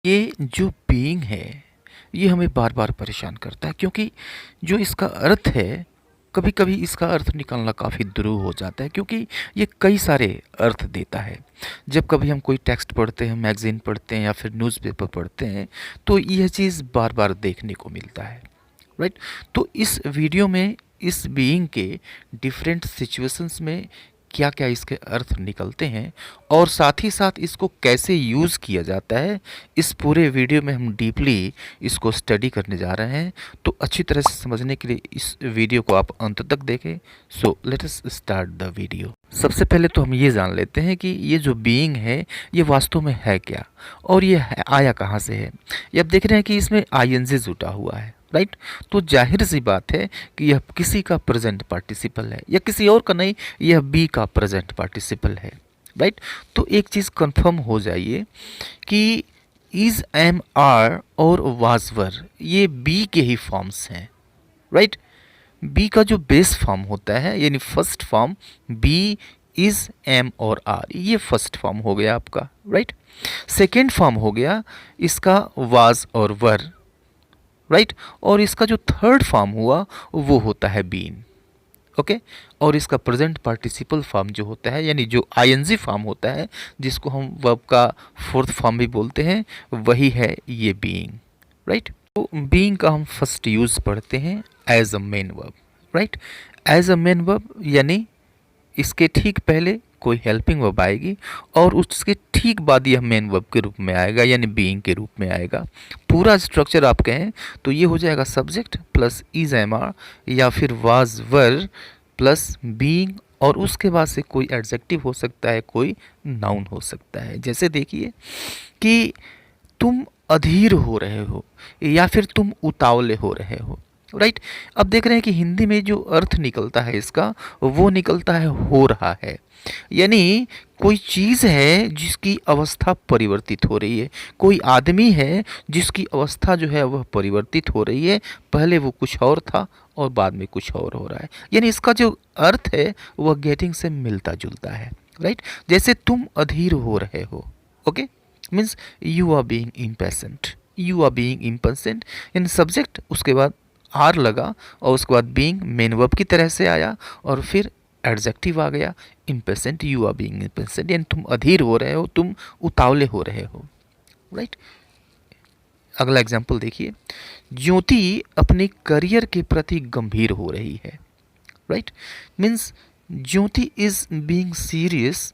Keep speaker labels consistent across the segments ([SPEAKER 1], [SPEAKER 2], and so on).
[SPEAKER 1] ये जो बीइंग है, ये हमें बार-बार परेशान करता है क्योंकि जो इसका अर्थ है, कभी-कभी इसका अर्थ निकालना काफ़ी दुरूह हो जाता है क्योंकि ये कई सारे अर्थ देता है। जब कभी हम कोई टेक्स्ट पढ़ते हैं, मैगज़ीन पढ़ते हैं या फिर न्यूज़पेपर पढ़ते हैं, तो यह चीज़ बार-बार देखने को मिलता है, राइट? तो इस वीडियो में इस बीइंग के डिफरेंट सिचुएशंस में क्या-क्या इसके अर्थ निकलते हैं और साथ ही साथ इसको कैसे यूज़ किया जाता है, इस पूरे वीडियो में हम डीपली इसको स्टडी करने जा रहे हैं। तो अच्छी तरह से समझने के लिए इस वीडियो को आप अंत तक देखें। So let us start the video. सबसे पहले तो हम ये जान लेते हैं कि ये जो बीइंग है, ये वास्तव में है क्या और ये आया कहाँ से है। ये आप देख रहे हैं कि इसमें आईएनजी जुटा हुआ है, राइट? तो जाहिर सी बात है कि यह किसी का प्रेजेंट पार्टिसिपल है या किसी और का नहीं, यह बी का प्रेजेंट पार्टिसिपल है, राइट? तो एक चीज़ कंफर्म हो जाइए कि इज, एम, आर और वाज वर ये बी के ही फॉर्म्स हैं, राइट? बी का जो बेस फॉर्म होता है यानी first form be, is, am और आर, ये फर्स्ट फॉर्म हो गया आपका, राइट? सेकेंड फॉर्म हो गया इसका वाज और वर, राइट? और इसका जो थर्ड फॉर्म हुआ वो होता है बीन, ओके? और इसका प्रेजेंट पार्टिसिपल फॉर्म जो होता है यानी जो आईएनजी फॉर्म होता है, जिसको हम वर्ब का फोर्थ फॉर्म भी बोलते हैं, वही है ये बीइंग, राइट? तो बीइंग का हम फर्स्ट यूज पढ़ते हैं as a main verb, right? As a main verb यानी इसके ठीक पहले कोई हेल्पिंग वर्ब आएगी और उसके ठीक बाद यह मेन वर्ब के रूप में आएगा यानी बीइंग के रूप में आएगा। पूरा स्ट्रक्चर आप कहें तो ये हो जाएगा subject plus is, am, are या फिर वाज, वर प्लस बीइंग और उसके बाद से कोई एडजेक्टिव हो सकता है, कोई नाउन हो सकता है। जैसे देखिए कि तुम अधीर हो रहे हो या फिर तुम उतावले हो रहे हो, राइट? अब देख रहे हैं कि हिंदी में जो अर्थ निकलता है इसका, वो निकलता है हो रहा है, यानी कोई चीज़ है जिसकी अवस्था परिवर्तित हो रही है, कोई आदमी है जिसकी अवस्था जो है वह परिवर्तित हो रही है, पहले वो कुछ और था और बाद में कुछ और हो रहा है, यानी इसका जो अर्थ है वह गेटिंग से मिलता जुलता है, राइट? जैसे तुम अधीर हो रहे हो, okay, means you are being impatient, you are being impatient in subject, उसके बाद आर लगा और उसके बाद बीइंग मेन वर्ब की तरह से आया और फिर एडजेक्टिव आ गया impatient, you are being impatient, यानी तुम अधीर हो रहे हो, तुम उतावले हो रहे हो, राइट? अगला एग्जाम्पल देखिए, ज्योति अपने करियर के प्रति गंभीर हो रही है, right? Means Jyoti is being serious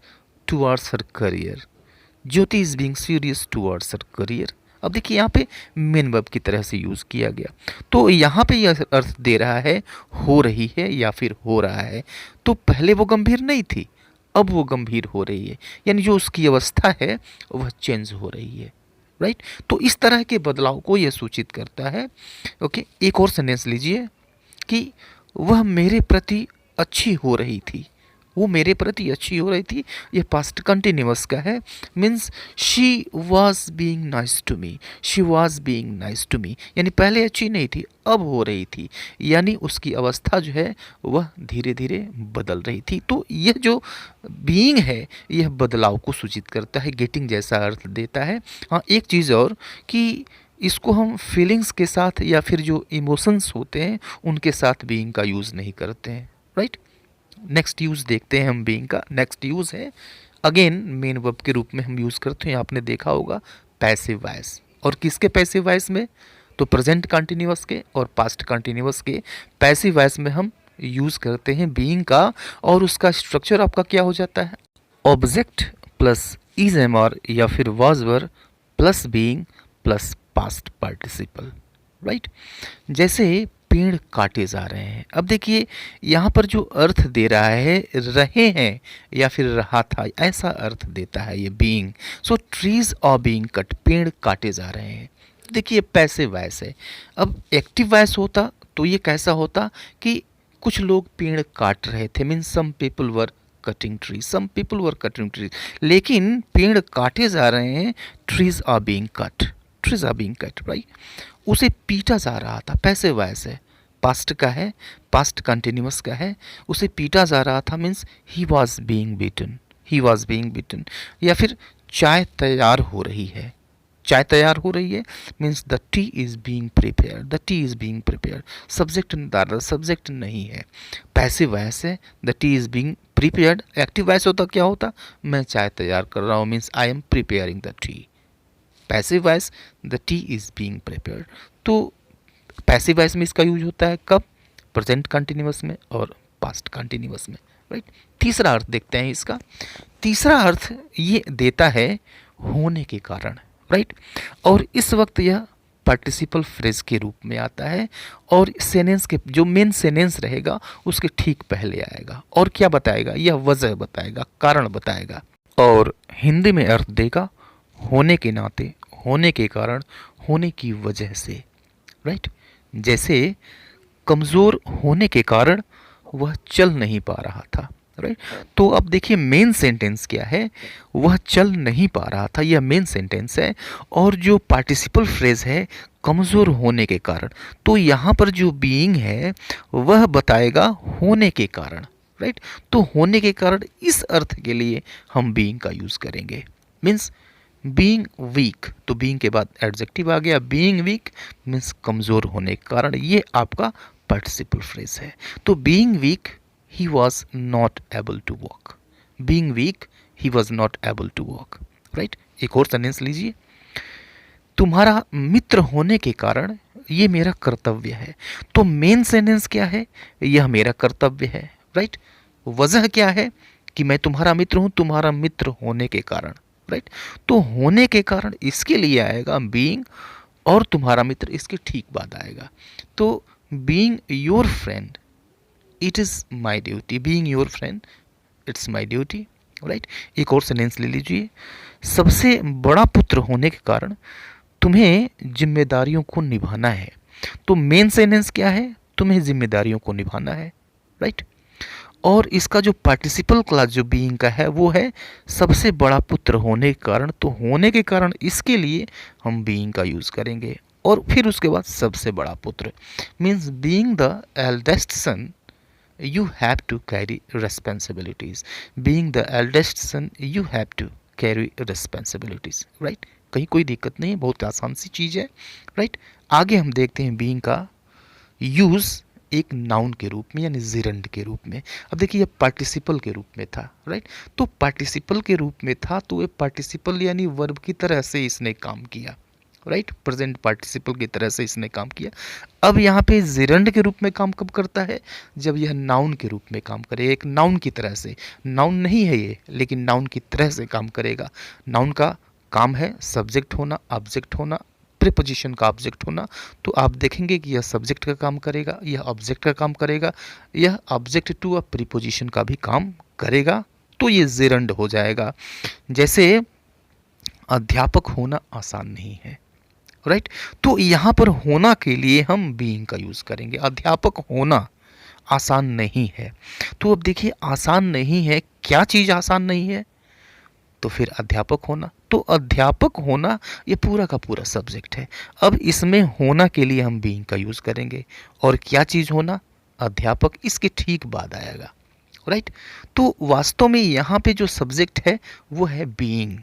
[SPEAKER 1] towards her career, Jyoti is being serious towards her career. अब देखिए यहाँ पे मेन वर्ब की तरह से यूज़ किया गया, तो यहाँ पे यह अर्थ दे रहा है हो रही है या फिर हो रहा है। तो पहले वो गंभीर नहीं थी, अब वो गंभीर हो रही है, यानी जो उसकी अवस्था है वह चेंज हो रही है, राइट? तो इस तरह के बदलाव को यह सूचित करता है, ओके? एक और सेंटेंस लीजिए कि वह मेरे प्रति अच्छी हो रही थी, वो मेरे प्रति अच्छी हो रही थी, ये पास्ट कंटिन्यूअस का है, means she was being nice to me, she was being nice to me, यानी पहले अच्छी नहीं थी अब हो रही थी, यानी उसकी अवस्था जो है वह धीरे धीरे बदल रही थी। तो यह जो बीइंग है यह बदलाव को सूचित करता है, गेटिंग जैसा अर्थ देता है। हाँ, एक चीज़ और कि इसको हम फीलिंग्स के साथ या फिर जो इमोशंस होते हैं उनके साथ बीइंग का यूज़ नहीं करते हैं, राइट? नेक्स्ट यूज़ देखते हैं हम बीइंग का। नेक्स्ट यूज़ है अगेन मेन वर्ब के रूप में हम यूज़ करते हैं, आपने देखा होगा पैसिव वॉइस। और किसके पैसिव वॉइस में? तो प्रेजेंट कंटिन्यूअस के और पास्ट कंटिन्यूअस के पैसिव वॉइस में हम यूज़ करते हैं बीइंग का, और उसका स्ट्रक्चर आपका क्या हो जाता है? Object plus is, am, are या फिर was, were plus being plus past participle, right? जैसे पेड़ काटे जा रहे हैं, अब देखिए यहाँ पर जो अर्थ दे रहा है रहे हैं या फिर रहा था, ऐसा अर्थ देता है ये being. So trees are being cut, पेड़ काटे जा रहे हैं। देखिए पैसिव वॉइस है। अब एक्टिव वॉइस होता तो ये कैसा होता कि कुछ लोग पेड़ काट रहे थे, means some people were cutting tree, some people were cutting trees, लेकिन पेड़ काटे जा रहे हैं, trees are being cut, trees are being cut, right? उसे पीटा जा रहा था, पैसिव वॉइस है, पास्ट का है, पास्ट कंटिन्यूअस का है, उसे पीटा जा रहा था, means he was being beaten, he was being beaten. या फिर चाय तैयार हो रही है, चाय तैयार हो रही है, means the T is being prepare, the T is being prepare. Subject नहीं है, पैसिव वॉइस है, the T is being prepared. Active voice होता क्या होता, मैं चाय तैयार कर रहा हूँ, means I am preparing the T. Passive voice, the T is being prepared. तो पैसिव वॉइस में इसका यूज होता है कब, प्रेजेंट कंटिन्यूअस में और पास्ट कंटिन्यूअस में, राइट। तीसरा अर्थ देखते हैं इसका। तीसरा अर्थ ये देता है होने के कारण, राइट। और इस वक्त यह पार्टिसिपल फ्रेज के रूप में आता है और सेनेंस के जो मेन सेनेंस रहेगा उसके ठीक पहले आएगा और क्या बताएगा, यह वजह बताएगा, कारण बताएगा और हिंदी में अर्थ देगा होने के नाते, होने के कारण, होने की वजह से, राइट। जैसे कमज़ोर होने के कारण वह चल नहीं पा रहा था, राइट। तो अब देखिए मेन सेंटेंस क्या है, वह चल नहीं पा रहा था, यह मेन सेंटेंस है और जो पार्टिसिपल फ्रेज है कमज़ोर होने के कारण, तो यहाँ पर जो बीइंग है वह बताएगा होने के कारण, राइट। तो होने के कारण इस अर्थ के लिए हम बीइंग का यूज़ करेंगे, मीन्स बीइंग वीक, तो बीइंग के बाद एडजेक्टिव आ गया, बीइंग वीक मीन्स कमज़ोर होने के कारण, ये आपका पार्टिसिपल फ्रेज है। तो being weak he was not able to walk, being weak he was not able to walk, right। एक और सेंटेंस लीजिए, तुम्हारा मित्र होने के कारण ये मेरा कर्तव्य है। तो मेन सेंटेंस क्या है, यह मेरा कर्तव्य है, राइट। वजह क्या है कि मैं तुम्हारा मित्र हूं, तुम्हारा मित्र होने के कारण, राइट। तो होने के कारण इसके लिए आएगा बीइंग और तुम्हारा मित्र इसके ठीक बाद आएगा। तो being your friend it is my duty, being your friend it's my duty, right. एक और सेंटेंस ले लीजिए, सबसे बड़ा पुत्र होने के कारण तुम्हें जिम्मेदारियों को निभाना है। तो मेन सेंटेंस क्या है, तुम्हें जिम्मेदारियों को निभाना है, राइट। और इसका जो पार्टिसिपल क्लास जो बीइंग का है वो है सबसे बड़ा पुत्र होने के कारण, तो होने के कारण इसके लिए हम बीइंग का यूज़ करेंगे और फिर उसके बाद सबसे बड़ा पुत्र means being the eldest son you have to carry responsibilities, being the eldest son you have to carry responsibilities, right। कहीं कोई दिक्कत नहीं है, बहुत आसान सी चीज़ है, राइट। आगे हम देखते हैं being का यूज़ एक नाउन के रूप में यानी जिरंड के रूप में। अब देखिए ये पार्टिसिपल के रूप में था, राइट। तो पार्टिसिपल के रूप में था तो ये पार्टिसिपल यानी वर्ब की तरह से इसने काम किया, राइट। प्रेजेंट पार्टिसिपल की तरह से इसने काम किया। अब यहाँ पे जिरंड के रूप में काम कब करता है, जब यह नाउन के रूप में काम करे, एक नाउन की तरह से। नाउन नहीं है ये, लेकिन नाउन की तरह से काम करेगा। नाउन का काम है सब्जेक्ट होना, ऑब्जेक्ट होना, प्रीपोजिशन का ऑब्जेक्ट होना। तो आप देखेंगे कि यह सब्जेक्ट का काम करेगा, यह ऑब्जेक्ट का काम करेगा, यह ऑब्जेक्ट टू अ प्रीपोजिशन का भी काम करेगा, तो ये जिरंड हो जाएगा। जैसे अध्यापक होना आसान नहीं है, राइट। तो यहाँ पर होना के लिए हम बीइंग का यूज़ करेंगे। अध्यापक होना आसान नहीं है, तो अब देखिए आसान नहीं है, क्या चीज़ आसान नहीं है, तो फिर अध्यापक होना। तो अध्यापक होना ये पूरा का पूरा सब्जेक्ट है। अब इसमें होना के लिए हम बीइंग का यूज़ करेंगे और क्या चीज़ होना, अध्यापक इसके ठीक बाद आएगा, राइट। तो वास्तव में यहाँ पे जो सब्जेक्ट है वो है बीइंग,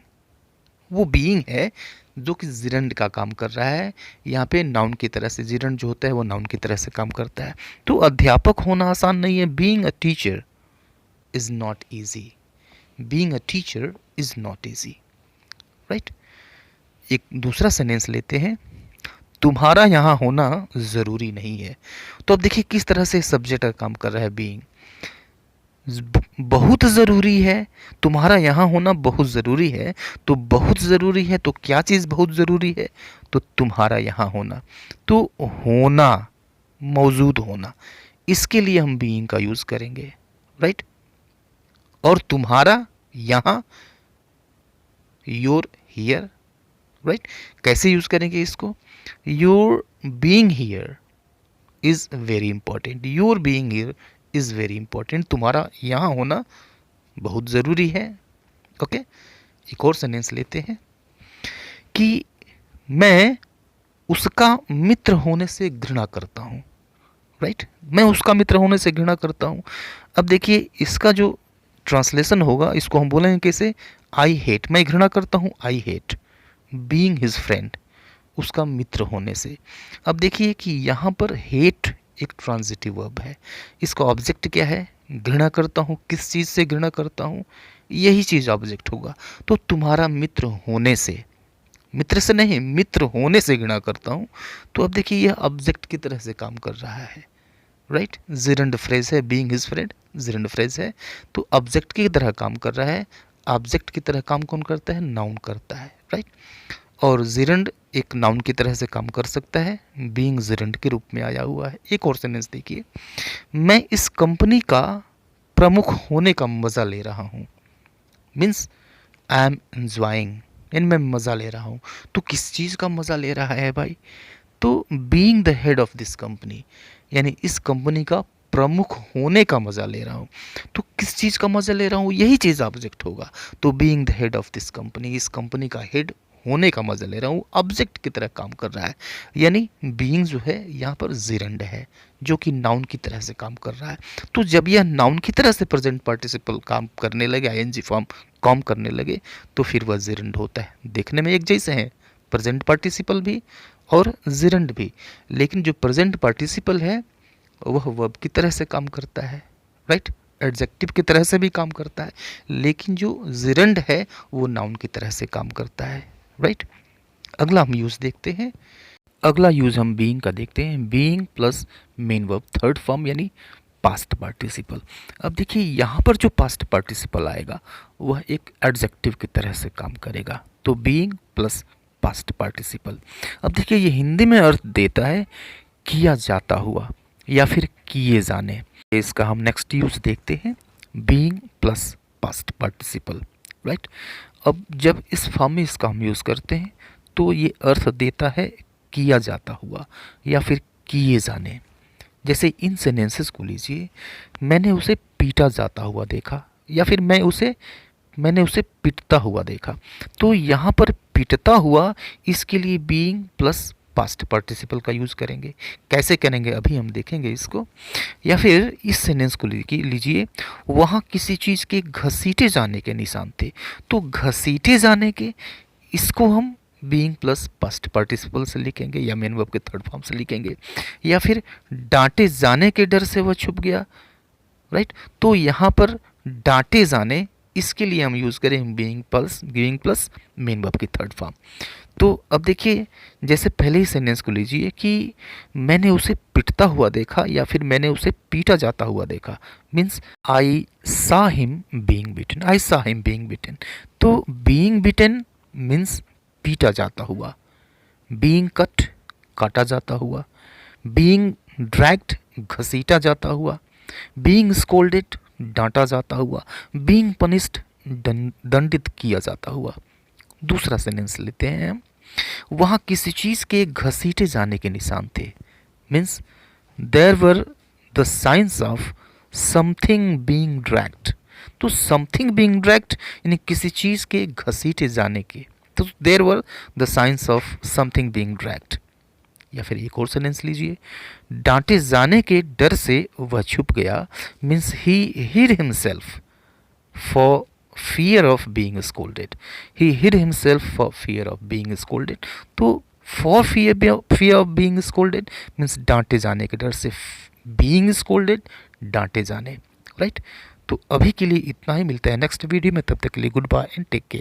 [SPEAKER 1] वो बीइंग है जो कि जिरंड का काम कर रहा है। यहाँ पे नाउन की तरह से, जिरंड जो होता है वो नाउन की तरह से काम करता है। तो अध्यापक होना आसान नहीं है। Being a teacher is not easy, being a teacher is not easy, right. एक दूसरा सेंटेंस लेते हैं, तुम्हारा यहाँ होना ज़रूरी नहीं है। तो अब देखिए किस तरह से सब्जेक्ट का काम कर रहा है बीइंग। बहुत ज़रूरी है, तुम्हारा यहाँ होना बहुत ज़रूरी है। तो बहुत ज़रूरी है तो क्या चीज़ बहुत ज़रूरी है, तो तुम्हारा यहाँ होना। तो होना, मौजूद होना, इसके लिए हम बीइंग का यूज़ करेंगे, राइट। और तुम्हारा यहाँ, योर हियर, राइट। कैसे यूज़ करेंगे इसको, your being here is very important, your being here is very important, तुम्हारा यहाँ होना बहुत ज़रूरी है, ओके। एक और सेंटेंस लेते हैं कि मैं उसका मित्र होने से घृणा करता हूँ, राइट। मैं उसका मित्र होने से घृणा करता हूँ। अब देखिए इसका जो ट्रांसलेशन होगा इसको हम बोलेंगे कैसे, आई हेट, मैं घृणा करता हूँ, I hate. Being his friend, उसका मित्र होने से। अब देखिए कि यहाँ पर हेट एक ट्रांजिटिव वर्ब है, इसका ऑब्जेक्ट क्या है, घृणा करता हूँ, किस चीज़ से घृणा करता हूँ, यही चीज़ ऑब्जेक्ट होगा। तो तुम्हारा मित्र होने से, मित्र से नहीं, मित्र होने से घृणा करता हूँ, तो अब देखिए यह ऑब्जेक्ट की तरह से काम कर रहा है, राइट। जिरंड फ्रेज है, being his friend gerund phrase है, तो ऑब्जेक्ट की तरह काम कर रहा है। ऑब्जेक्ट की तरह काम कौन करता है, नाउन करता है, राइट। और जिरंड एक नाउन की तरह से काम कर सकता है, बीइंग जिरंड के रूप में आया हुआ है। एक और सेंटेंस देखिए, मैं इस कंपनी का प्रमुख होने का मजा ले रहा हूँ, मीन्स आई एम एंजॉइंग, यानी मैं मज़ा ले रहा हूँ। तो किस चीज़ का मज़ा ले रहा है भाई, तो being the head of this company, यानी इस कंपनी का प्रमुख होने का मज़ा ले रहा हूँ। तो किस चीज़ का मज़ा ले रहा हूँ, यही चीज़ ऑब्जेक्ट होगा। तो being the head of this company, इस कंपनी का हेड होने का मज़ा ले रहा हूँ, ऑब्जेक्ट की तरह काम कर रहा है। यानी बीइंग जो है यहाँ पर जिरंड है, जो कि नाउन की तरह से काम कर रहा है। तो जब यह नाउन की तरह से प्रेजेंट पार्टिसिपल काम करने लगे, आईएनजी फॉर्म काम करने लगे, तो फिर वह जिरंड होता है। देखने में एक जैसे हैं, प्रेजेंट पार्टिसिपल भी और जिरंड भी, लेकिन जो प्रेजेंट पार्टिसिपल है वह वर्ब की तरह से काम करता है, राइट, एडजेक्टिव की तरह से भी काम करता है, लेकिन जो जिरंड है वो नाउन की तरह से काम करता है, राइट। अगला हम यूज देखते हैं, अगला यूज हम बीइंग का देखते हैं, being plus main verb third form यानी पास्ट पार्टिसिपल। अब देखिए यहाँ पर जो पास्ट पार्टिसिपल आएगा वह एक एडजेक्टिव की तरह से काम करेगा, तो बीइंग प्लस पास्ट पार्टिसिपल। अब देखिए ये हिंदी में अर्थ देता है किया जाता हुआ या फिर किए जाने। इसका हम नेक्स्ट यूज देखते हैं, being plus past participle, right. अब जब इस फॉर्म में इसका हम यूज़ करते हैं तो ये अर्थ देता है किया जाता हुआ या फिर किए जाने। जैसे इन सेंटेंसेस को लीजिए, मैंने उसे पीटा जाता हुआ देखा, या फिर मैंने उसे पीटता हुआ देखा। तो यहाँ पर पीटता हुआ, इसके लिए बीइंग प्लस पास्ट पार्टिसिपल का यूज़ करेंगे। कैसे करेंगे अभी हम देखेंगे इसको। या फिर इस सेंटेंस को लीजिए, वहाँ किसी चीज़ के घसीटे जाने के निशान थे, तो घसीटे जाने के, इसको हम बीइंग प्लस पास्ट पार्टिसिपल से लिखेंगे या मेन वर्ब के थर्ड फॉर्म से लिखेंगे। या फिर डांटे जाने के डर से वह छुप गया, राइट। तो यहाँ पर डांटे जाने, इसके लिए हम यूज़ करें बीइंग प्लस मेन वर्ब की थर्ड फॉर्म। तो अब देखिए, जैसे पहले ही सेंटेंस को लीजिए कि मैंने उसे पिटता हुआ देखा या फिर मैंने उसे पीटा जाता हुआ देखा, मीन्स आई सा हिम बीइंग बिटन, आई सा हिम बीइंग बिटन। तो बीइंग बिटन मीन्स पीटा जाता हुआ, बीइंग कट काटा जाता हुआ, बीइंग ड्रैग्ड घसीटा जाता हुआ, बीइंग स्कोल्डेड डांटा जाता हुआ, बीइंग पनिश्ड दंडित किया जाता हुआ। दूसरा सेंटेंस लेते हैं हम, वहाँ किसी चीज़ के घसीटे जाने के निशान थे, means there were the signs of something being dragged. तो समथिंग बीइंग ड्रैग्ड यानी किसी चीज़ के घसीटे जाने के, तो there were the signs of something being dragged. या फिर एक और सेंटेंस लीजिए, डांटे जाने के डर से वह छुप गया, means he hide himself for fear of being scolded, he hid himself for fear of being scolded। तो for fear of being scolded means डांटे जाने के डर से, being scolded डांटे जाने, राइट। तो अभी के लिए इतना ही, मिलता है नेक्स्ट वीडियो में, तब तक के लिए goodbye and take care.